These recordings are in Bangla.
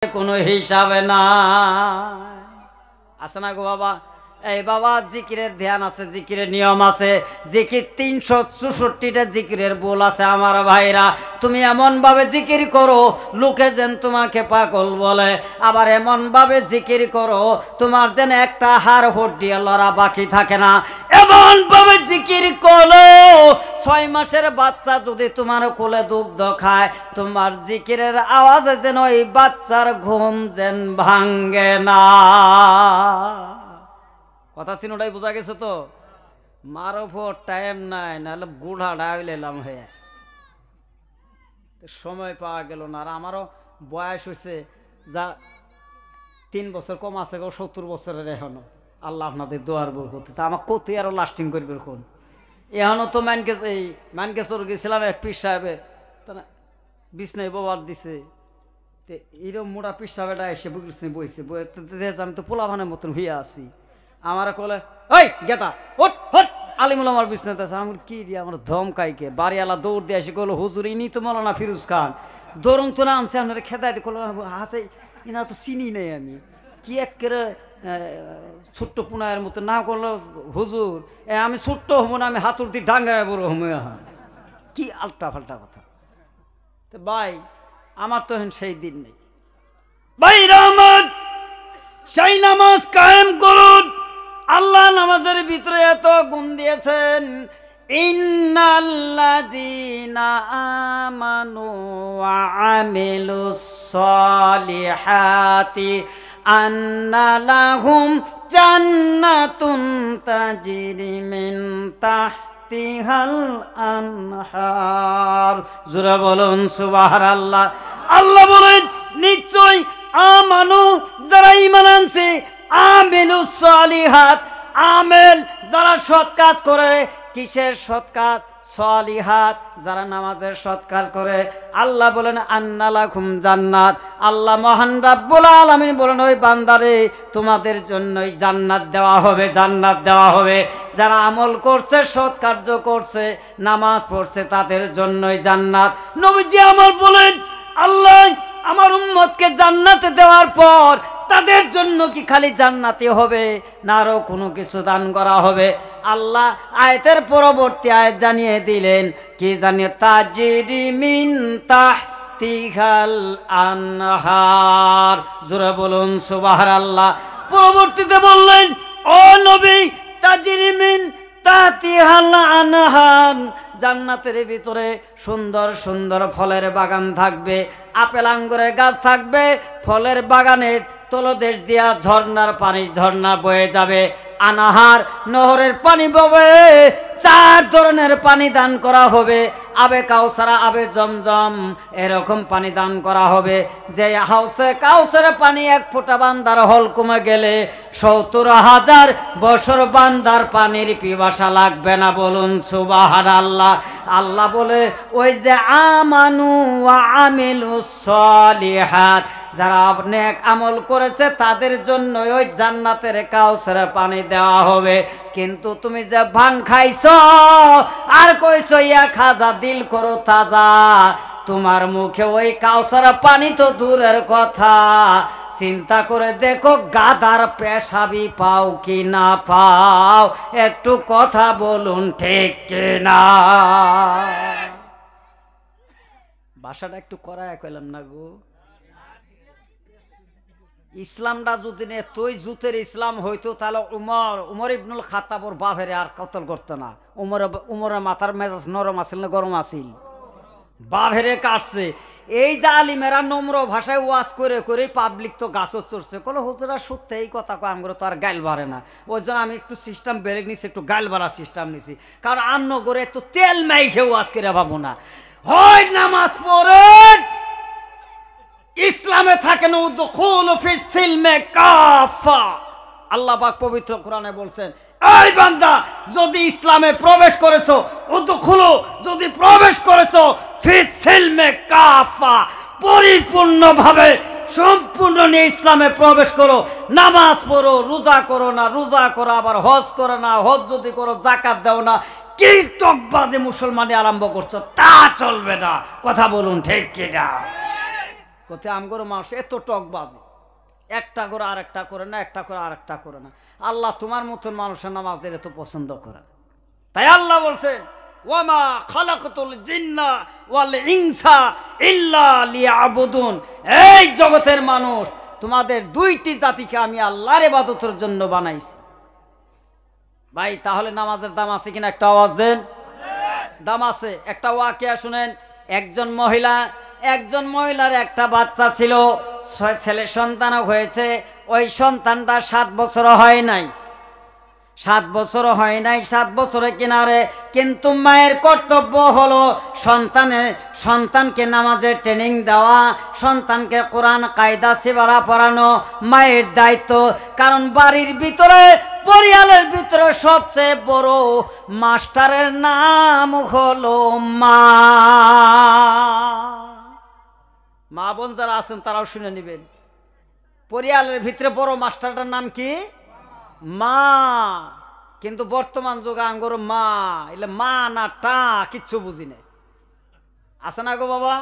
কোনো হিসাবে না আছে না গো বাবা। এই বাবা জিকিরের ধ্যান আছে, জিকিরের নিয়ম আছে, জিকির ৩৬৪টা জিকিরের বল আছে। আমার ভাইরা, তুমি এমন ভাবে জিকির করো লোকে যেন তোমাকে পাগল বলে, আবার এমন ভাবে জিকির করো তোমার যেন একটা হাড় হড্ডিয়া লড়া বাকি থাকে না। এমন ভাবে জিকির করো ৬ মাসের বাচ্চা যদি তোমার কোলে দুগ্ধ খায়, তোমার জিকিরের আওয়াজে যেন ওই বাচ্চার ঘুম যেন ভাঙ্গে না। কথা তিনটাই বোঝা গেছে তো? মারফর টাইম নাই, নাহলে গুড়া ডাইলাম হয়ে সময় পাওয়া গেল না। আর আমারও বয়স হয়েছে যা ৩ বছর কম আছে, ৭০ বছরের এখনো। আল্লাহ আপনাদের দোয়ার বরকতে তা আমার কতই আরো লাস্টিং করবে কোন। এখনো তো মানকেশ্বর গেছিলাম এক পীর সাহেবে, তারা বিছনায় বাবার দিছে, এরকম মোটা পীর সাহেবটা এসে বুঝতে বইছে, আমি তো পোলাভানের মতন হইয়া আছি। আমার কলে ওই গেতা ওট হট আলিমুল আমার বিছনাতে আছে। আমার কি দিয়ে আমার ধমকাইকে বাড়িওয়ালা দৌড় দিয়ে এসে কলো হুজুর ইনি তো মৌলানা ফিরোজ খান, দৌড়ুন তো না আনছে আপনারা খেদাই দিয়ে কলো হাসে ইনা তো চিনি নেই আমি কি একেবারে ছোট্ট পুনায়ের মতো না করলো হুজুর আমি ছোট্ট হবো না, আমি হাতুর দিয়ে ডাঙ্গায় বড় হবো। কি আলটা ফাল্টা কথা। তো ভাই আমার তো এখন সেই দিন নেই ভাই। রহমত সেই নামাজ কায়েম করুন। আল্লাহ নামাজের ভিতরে এত গুণ দিয়েছেন, ইন্নাল্লাযীনা আমানু ওয়া আমিলুস সলিহাতি আন্না লাহুম জান্নাতুন তাজরি মিন তাহতিহাল আনহার। জোরে বলুন সুবহানাল্লাহ। আল্লাহ বলেন নিশ্চয় আমানু যারা ঈমান আনছে, আমিলুস সলিহাত আমেল যারা সৎ কাজ করে। কিসের সৎ কাজ? সলিহাত যারা নামাজের সৎ কাজ করে। আল্লাহ বলেন আন্না লাকুম জান্নাত। আল্লাহ মহান রাব্বুল আলামিন বলেন ওই বান্দারে তোমাদের জন্যই জান্নাত দেওয়া হবে, জান্নাত দেওয়া হবে। যারা আমল করছে, সৎ কার্য করছে, নামাজ পড়ছে, তাদের জন্যই জান্নাত। নবীজি আমার বলেন আল্লাহ আমার উম্মতকে জান্নাতে দেওয়ার পর তাদের জন্য কি খালি জান্নাতি হবে না আরো কোনো কিছু দান করা হবে? আল্লাহ আয়াতের পরবর্তী আয়াত জানিয়ে দিলেন কি জানিয়ে, তাজরি মিন তাহতিহাল আনহার। জোরে বলুন সুবহানাল্লাহ। পরবর্তীতে বললেন ও নবী তাজরি মিন তাহতিহাল আনহার, জান্নাতের ভিতরে সুন্দর সুন্দর ফলের বাগান থাকবে, আপেল আঙ্গুরের গাছ থাকবে, ফলের বাগানের তলদেশ দিয়া ঝর্ণার পানি ঝর্ণা বয়ে যাবে, আনাহার নহরের পানি ববে। 4 ধরনের পানি দান করা হবে, আবে কাউসারা, আবে জমজম, এরকম পানি দান করা হবে। যে হাউসে কাউসারের পানি 1 ফোঁটা বান্দার হল কমে গেলে ৭০,০০০ বছর বান্দার পানির পিপাসা লাগবে না। বলুন সুবহানাল্লাহ। আল্লাহ বলে ওই যে আমানু ওয়া আমিলুস সলিহাত, যারা নেক আমল করেছে তাদের জন্য ওই জান্নাতের কাউসারের পানি দেওয়া হবে। কিন্তু তুমি যে ভাং খাইছো আর কইছো ইয়া খাজা দিল করো তাজা, তোমার মুখে ওই কাউসারের পানি তো দূরের কথা, চিন্তা করে দেখো গাদার পেশাবি পাও কি না পাও? একটু কথা বলুন ঠিক কিনা। ভাষাটা একটু করায় কইলাম না গো। ইসলামটা যদি তুই জুতের ইসলাম হইতো তাহলে উমর ইবনুল খাত্তাবর বাপের আর কতল করতো না। উমরের মাথার মেজাজ নরম আসিল না গরম আসিল? বাপেরে কাটছে। এই যে আলিমেরা নম্র ভাষায় ওয়াজ করে করে পাবলিক তো গাছও চড়ছে, কোনো হুজুরা সত্যি এই কথা কয় আমরা তো আর গাইল বাড়ে না। ওই জন্য আমি একটু সিস্টেম বেড়ে নিছি, একটু গাইল বাড়া সিস্টেম নিছি, কারণ আন্ন করে একটু তেল মাইখে ওয়াজ করে ভাবো না। হয় নামাজ পড়ে ইসলামে থাকেন উদখুলু ফিস সিলমে কাফা। আল্লাহ পাক পবিত্র কোরআনে বলছেন এই বান্দা যদি ইসলামে প্রবেশ করেছো, উদখুলু যদি প্রবেশ করেছো ফিস সিলমে কাফা, পরিপূর্ণভাবে সম্পূর্ণ নিয়ে ইসলামে প্রবেশ করো। নামাজ পড়ো, রোজা করো না, রোজা করো, আবার হজ করো না, হজ যদি করো যাকাত দাও না, কীর্তকবাজি মুসলমানি আরম্ভ করছো তা চলবে না। কথা বলুন ঠিক কিনা? কোথে আমগর মানুষ এত টকবাজি, একটা করে আরেকটা করে না, একটা করে আরেকটা করে না। আল্লাহ তোমার মতন মানুষের নামাজের এত পছন্দ করেন। তাই আল্লাহ বলছেন ওয়ামা খালাকতুল জিন্না ওয়াল ইনসা ইল্লা লিয়াবুদুন, এই জগতের মানুষ তোমাদের দুইটি জাতিকে আমি আল্লাহর ইবাদতের জন্য বানাইছি। ভাই তাহলে নামাজের দাম আছে কিনা একটা আওয়াজ দেন। দাম আছে। একটা ওয়াকিয়া শুনেন। একজন মহিলার একটা বাচ্চা ছিল, ছেলে সন্তান হয়েছে। ওই সন্তানটা 7 বছর হয় নাই, 7 বছর হয় নাই, 7 বছরের কিনারে। কিন্তু মায়ের কর্তব্য হলো সন্তানকে নামাজের ট্রেনিং দেওয়া, সন্তানকে কোরআন কায়দা সিবারা পড়ানো মায়ের দায়িত্ব। কারণ বাড়ির ভিতরে, পরিয়ালের ভিতরে সবচেয়ে বড় মাস্টারের নাম হলো মা। মা বোন যারা আছেন তারাও শুনে নেবেন, পরিয়ালের ভিতরে বড় মাস্টারটার নাম কি? মা। কিন্তু বর্তমান যুগে আঙ্গর মা এলে মা না টা কিচ্ছু বুঝি না, আছে না গো বাবা?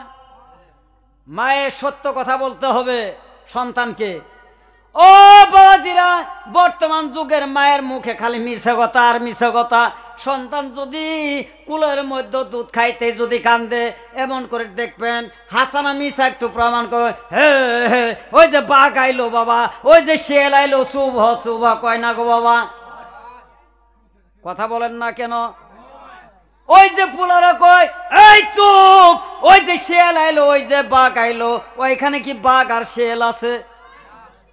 মায়ের সত্য কথা বলতে হবে সন্তানকে। ও বাবাজিরা, বর্তমান যুগের মায়ের মুখে খালি মিছে কথা আর মিছে কথা। সন্তান যদি কুলের মধ্যে দুধ খাইতে যদি কান্দে, এমন করে দেখবেন হাসানা মিছা একটু প্রমাণ করে, হে হে ওই যে বাঘ আইলো বাবা, ওই যে শিয়াল আইলো, শুভ শুভ কয় না গো বাবা? কথা বলেন না কেন? ওই যে পুলারা কয় এই চুপ, ওই যে শিয়াল আইলো, ওই যে বাঘ আইলো, ওইখানে কি বাঘ আর শিয়াল আছে?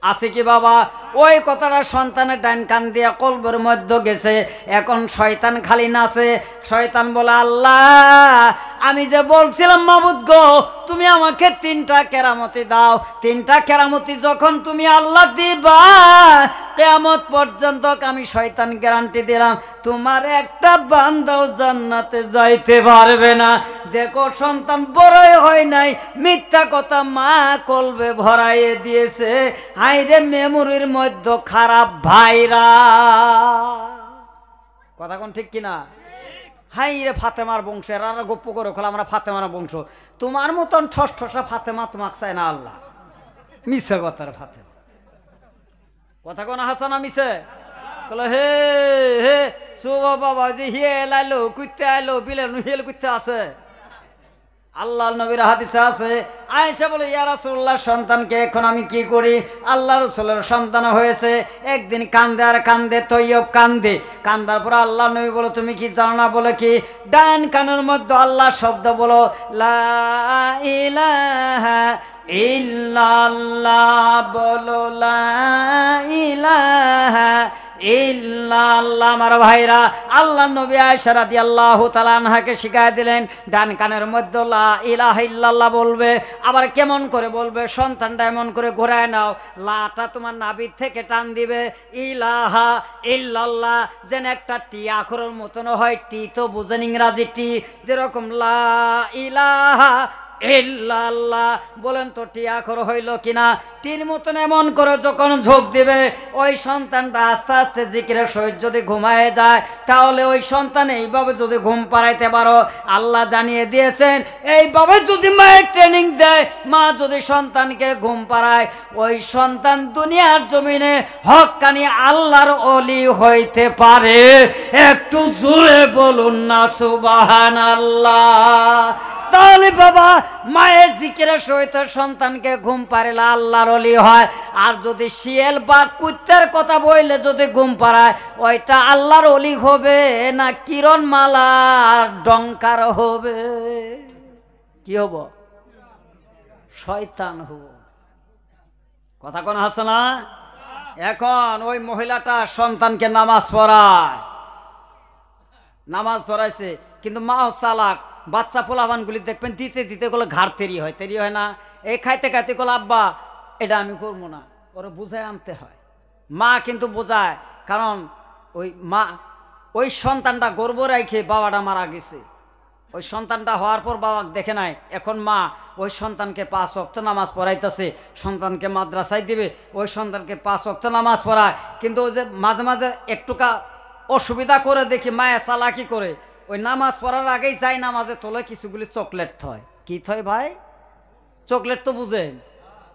আছে কি বাবা? ওই কথাটা সন্তানের ডাইন কান দিয়া কলবের মধ্যে গেছে। এখন শয়তান খালি নাচে। শয়তান বলে আল্লাহ আমি যে বলছিলাম মাবুদ গো তুমি আমাকে 3টা কেরামতি দাও। 3টা কেরামতি যখন তুমি আল্লাহ দিবা, কিয়ামত পর্যন্ত আমি শয়তান গ্যারান্টি দিলাম তোমার একটা বান্দাও জান্নাতে যাইতে পারবে না। দেখো সন্তান বড়ই হয় নাই, মিথ্যা কথা মা কলবে ভরাইয়ে দিয়েছে। হাইরে মেমোরির মধ্যে খারাপ ভাইরাস। কথা কোন ঠিক কিনা? হাই রে ফাতেমার বংশের আর গপ্প করে খোলা আমরা ফাতেমার বংশ। তোমার মতন ঠস ঠসা ফাতেমা তোমাকে চায় না আল্লাহ। মিছে কথার ফাতেমা। কথা কোন হাসানা মিছে? হে হে শুভ বাবা যে হিয়েল আইলো কুইতে আইলো বিলের হিয়েল কুইতে আছে। আল্লাহ নবীর হাদিসে আছে, আয়েশা বলে ইয়া রাসূলুল্লাহ সন্তানকে এখন আমি কি করি? আল্লাহ রাসূলের সন্তান হয়েছে। একদিন কান্দে আর কান্দে, তৈয়ব কান্দে। কান্দার পর আল্লাহ নবী বলো তুমি কি জানো না? বলে কি? ডান কানের মধ্যে আল্লাহ শব্দ বলো লা ইলাহা ইল্লাল্লাহ, বলো লা ইলাহা ইল্লাল্লাহ। আমার ভাইরা, আল্লাহ নবী আয়েশা রাদিয়াল্লাহু তাআলা আনহাকে শিখায় দিলেন ডান কানের মধ্যে লা ইলাহা ইল্লাল্লাহ বলবে। আবার কেমন করে বলবে? সন্তানটা এমন করে ঘোরায় নাও, লাটা তোমার নাভির থেকে টান দিবে, ইলাহা ইল্লাল্লাহ যেন একটা টি আখরের মতন হয়। টি তো বুঝেন ইংরাজি টি, যেরকম লা ইলাহা ইল্লাল্লাহ বলেন তো টি আখর হইল কিনা? টির মতন এমন করে যখন ঝোঁক দিবে, ওই সন্তানটা আস্তে আস্তে জিকিরের সহিত যদি ঘুমায় যায়, তাহলে ওই সন্তান এইভাবে যদি ঘুম পাড়াইতে পারো, আল্লাহ জানিয়ে দিয়েছেন এইভাবে যদি মায়ের ট্রেনিং দেয়, মা যদি সন্তানকে ঘুম পাড়ায়, ওই সন্তান দুনিয়ার জমিনে হক্কানি আল্লাহর ওলি হইতে পারে। একটু জোরে বলুন না সুবহানাল্লাহ। তাহলে বাবা মায়ের জিকিরের সহিত সন্তানকে ঘুম পাড়াইলে আল্লাহর ওলি হয়। আর যদি শিয়াল বা কুত্তার কথা বললে যদি ঘুম পাড়ায়, ওইটা আল্লাহর ওলি হবে না কিরণ মালার ডঙ্কার হবে? কি হব? শয়তান হব। কথা কোন হাসে না? এখন ওই মহিলাটা সন্তানকে নামাজ পড়াইছে, কিন্তু মাও চালাক। বাচ্চা পোলাবানগুলি দেখবেন দিতে দিতে গুলো ঘাড় তেরি হয় না? এই খাইতে খাইতে গুলো আব্বা এটা আমি করবো না, ওরা বুঝায় আনতে হয়। মা কিন্তু বোঝায়, কারণ ওই সন্তানটা গর্ব রাখে বাবাটা মারা গেছে। ওই সন্তানটা হওয়ার পর বাবা দেখে নাই। এখন মা ওই সন্তানকে 5 ওয়াক্ত নামাজ পড়াইতেছে, সন্তানকে মাদ্রাসায় দিবে, ওই সন্তানকে 5 ওয়াক্ত নামাজ পড়ায়। কিন্তু ওই যে মাঝে মাঝে একটুকা অসুবিধা করে দেখি মায়ের চালাকি করে, ওই নামাজ পড়ার আগেই যাই নামাজে তোলে কিছুগুলি চকলেট থয়। কি থয় ভাই? চকলেট তো বুঝেন,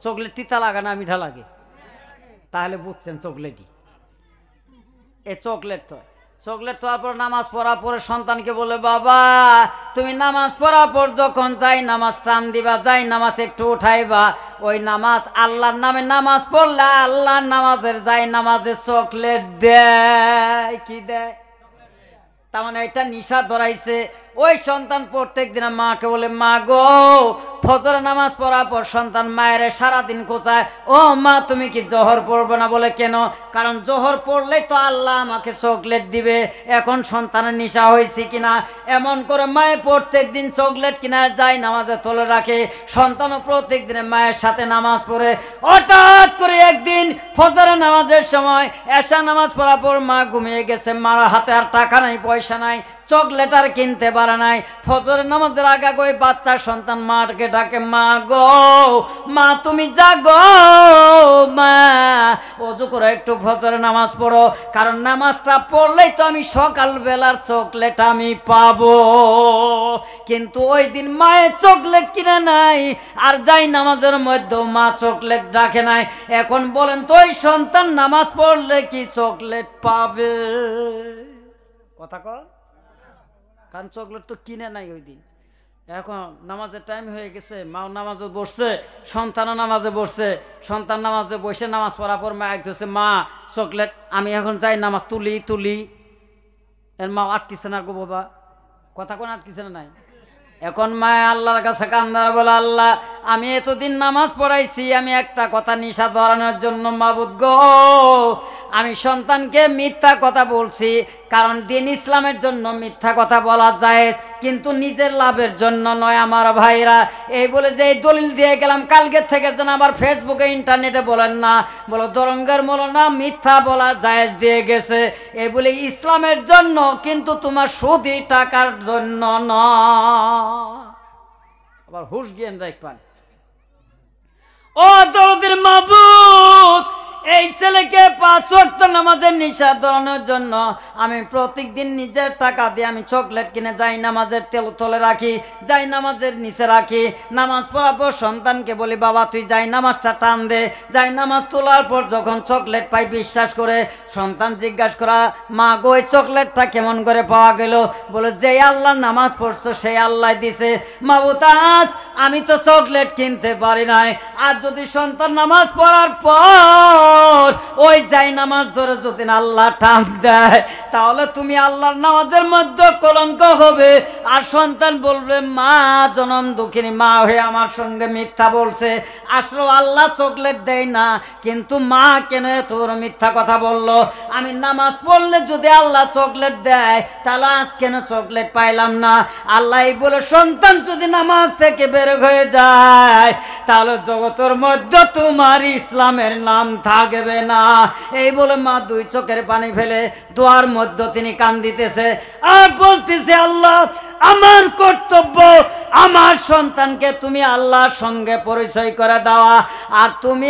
চকলেট তিতা লাগে না মিঠা লাগে? তাহলে বুঝছেন চকলেটই। এ চকলেট তো, চকলেট তো পর নামাজ পড়ার পরে সন্তানকে বলে, বাবা তুমি নামাজ পড়ার পর যখন যাই নামাজ টান দিবা, যাই নামাজ একটু উঠাইবা, ওই নামাজ আল্লাহর নামে নামাজ পড়লে আল্লাহর নামাজের যাই নামাজে চকলেট দেয়। কি দেয়? তার মানে এটা নিশা ধরাইছে। ওই সন্তান প্রত্যেক দিন মাকে বলে, মা গো ফজর নামাজ পড়ার পর সন্তান মায়ের সারাদিন কোচায়, ও মা তুমি কি জোহর পড়বে না? বলে কেন? কারণ জোহর পড়লেই তো আল্লাহ আমাকে চকলেট দিবে। এখন সন্তানের নিশা হয়েছে কিনা, এমন করে মায়ে প্রত্যেক দিন চকলেট কিনা যায় নামাজে তোলে রাখে। সন্তানও প্রত্যেক দিনে মায়ের সাথে নামাজ পড়ে। হঠাৎ করে একদিন ফজরের নামাজের সময় এশা নামাজ পড়ার পর মা ঘুমিয়ে গেছে, মার হাতে আর টাকা নাই, পয়সা নাই, চকলেট আর কিনতে পারে নাই। ফজরের নামাজের আগে ওই বাচ্চা সন্তান মাকে ডাকে, মা গো মা তুমি জাগো, মা ওযু করে একটু ফজরের নামাজ পড়ো, কারণ নামাজটা পড়লেই তো আমি সকাল বেলার চকলেট আমি পাবো। কিন্তু ওই দিন মায়ের চকলেট কিনে নাই, আর যাই নামাজের মধ্যেও মা চকলেট রাখে নাই। এখন বলেন তো ওই সন্তান নামাজ পড়লে কি চকলেট পাবে? কথা কর, কারণ চকলেট তো কিনে নাই ওই দিন। এখন নামাজের টাইম হয়ে গেছে, মা নামাজে বসছে, সন্তানও নামাজে বসছে। সন্তান নামাজে বসে নামাজ পড়ার পর মা একদিছে, মা চকলেট আমি এখন যাই নামাজ তুলি। এর মা আটকিছে না গো বাবা, কথা কোন আটকিছে না নাই? এখন মা আল্লাহর কাছে কান্দার বলে, আল্লাহ আমি এতদিন নামাজ পড়াইছি, আমি একটা কথা নিশা ধরানোর জন্য মাবুদ গো আমি সন্তানকে মিথ্যা কথা বলছি। কারণ দিন ইসলামের জন্য মিথ্যা কথা বলা যায়, কিন্তু নিজের লাভের জন্য নয় আমার ভাইরা। এই বলে যে দলিল দিয়ে গেলাম, কালকে থেকে যেন আবার ফেসবুকে ইন্টারনেটে বলেন না, বলো দরঙ্গের মৌলানা মিথ্যা বলা জায়েজ দিয়ে গেছে। এই বলে ইসলামের জন্য, কিন্তু তোমার সুদি টাকার জন্য নয়। আবার হুশ জ্ঞান রাখবেন। ও দরদের মাবুদ, এই ছেলেকে 5 ওয়াক্ত নামাজের নিশা ধরানোর জন্য আমি প্রত্যেকদিন নিজের টাকা দিয়ে আমি চকলেট কিনে যাই নামাজের তেল তলে রাখি, যাই নামাজের নিচে রাখি। নামাজ পড়ার পর সন্তানকে বলি, বাবা তুই যাই নামাজটা টান দে। যাই নামাজ তোলার পর যখন চকলেট পাই বিশ্বাস করে সন্তান জিজ্ঞাসা করা, মা গো ওই চকলেটটা কেমন করে পাওয়া গেল? বলে যে আল্লাহ নামাজ পড়ছো সেই আল্লাহ দিছে। মাবুদ আজ আমি তো চকলেট কিনতে পারি নাই, আর যদি সন্তান নামাজ পড়ার পর ওই যাই নামাজ ধরে যদি আল্লাহ টান দেয়, তাহলে তুমি আল্লাহর নামাজের মধ্যে কলঙ্ক হবে। আর সন্তান বলবে, মা জনম দুঃখিনী মা হয়ে আমার সঙ্গে মিথ্যা বলছে, আসলে আল্লাহ চকলেট দেয় না, কিন্তু মা কেন তোর মিথ্যা কথা বললো? আমি নামাজ পড়লে যদি আল্লাহ চকলেট দেয়, তাহলে আজ কেন চকলেট পাইলাম না? আল্লাহ বলে সন্তান যদি নামাজ থেকে বের হয়ে যায়, তাহলে জগতের মধ্যে তোমার ইসলামের নাম থাকবে না। এই বলে মা 2 চোখের পানি ফেলে দোয়ার মধ্যে তিনি কান্দিতেছে আর বলতেছে, আল্লাহ আমার কর্তব্য আমার সন্তানকে তুমি আল্লাহর সঙ্গে পরিচয় করে দেওয়া, আর তুমি